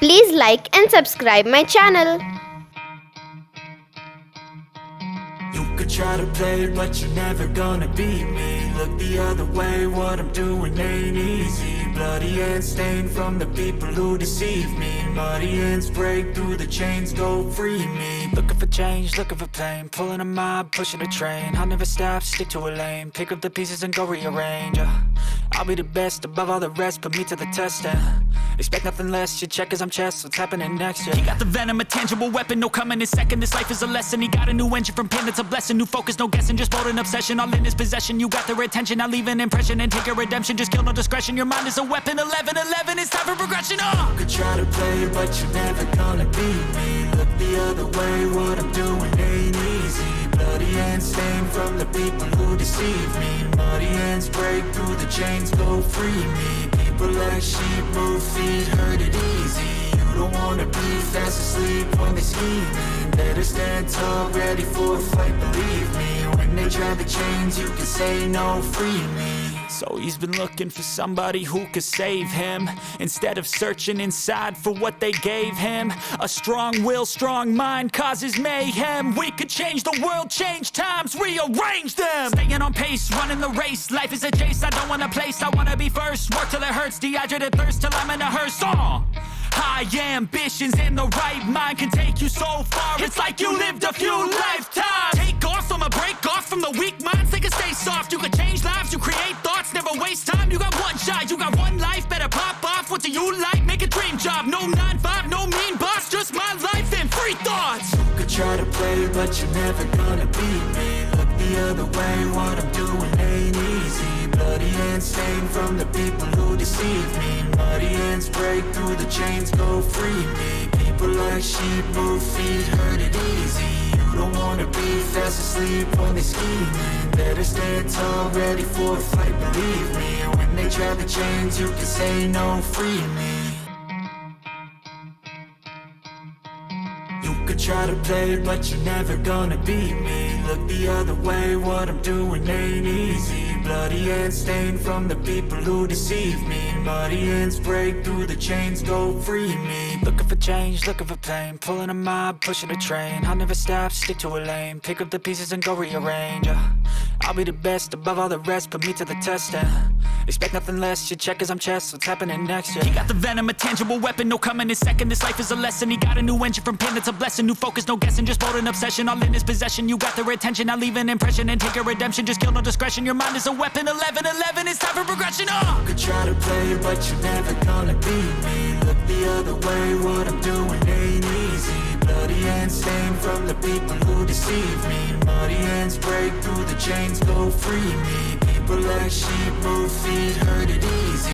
Please like and subscribe my channel. You could try to play, but you're never gonna beat me. Look the other way, what I'm doing ain't easy. Bloody hands stained from the people who deceive me. Muddy hands break through the chains, go free me. Looking for change, looking for pain. Pulling a mob, pushing a train. I'll never stop, stick to a lane. Pick up the pieces and go rearrange. I'll be the best above all the rest, put me to the test and expect nothing less. You check as I'm chess, what's happening next? Yeah. He got the venom, a tangible weapon, no coming in second. This life is a lesson. He got a new engine from pain, that's a blessing. New focus, no guessing, just bold and obsession. All in his possession, you got their attention. I'll leave an impression and take your redemption. Just kill no discretion, your mind is a weapon. 11-11, it's time for progression. You could try to play, but you're never gonna beat me. Look the other way, what I'm doing ain't easy. Bloody hands stained from the people who deceive me. Muddy hands break through the chains, go free me. People like sheep move feet, hurt it easy. You don't wanna be fast asleep when they're scheming. Better stand tall, ready for a fight, believe me. When they try the chains, you can say no, free me. So he's been looking for somebody who could save him, instead of searching inside for what they gave him. A strong will, strong mind causes mayhem. We could change the world, change times, rearrange them. Staying on pace, running the race. Life is a chase, I don't want a place. I wanna be first, work till it hurts. Dehydrated thirst till I'm in a hearse. High ambitions and the right mind can take you so far. It's like you lived a few lifetimes. Take off from a break off from the weak minds. They can stay soft. You can change lives, you create thoughts, never waste time. You got one shot, you got one life. Better pop off. What do you like? Make a dream job. No 9-5, no mean boss. Just my life and free thoughts. You could try to play, but you're never gonna beat me. Look the other way, what I'm doing ain't easy. Bloody hands stained from the people who deceive me. Muddy hands break through the chains, go free me. People like sheep move feet, hurt it easy. You don't wanna be fast asleep when they're scheming. Better stand tall, ready for a fight, believe me. When they try the chains, you can say no, free me. You could try to play, but you're never gonna beat me. Look the other way, what I'm doing ain't easy. Bloody hands stained from the people who deceive me. Muddy hands break through the chains, go free me. Looking for change, looking for pain. Pulling a mob, pushing a train. I'll never stop, stick to a lane. Pick up the pieces and go rearrange. I'll be the best above all the rest, put me to the test and expect nothing less. You check as I'm chess, what's happening next? Yeah. He got the venom, a tangible weapon, no coming in second. This life is a lesson. He got a new engine from pain, that's a blessing. New focus, no guessing, just bold and obsession. All in his possession, you got their attention. I'll leave an impression and take your redemption. Just kill no discretion, your mind is a weapon. 11-11, it's time for progression. You could try to play, but you're never gonna beat me. Look the other way, what I'm doing ain't easy. Bloody hands stained from the people who deceive me. Muddy hands break through the chains, go free me. People like sheep move feet, hurt it easy.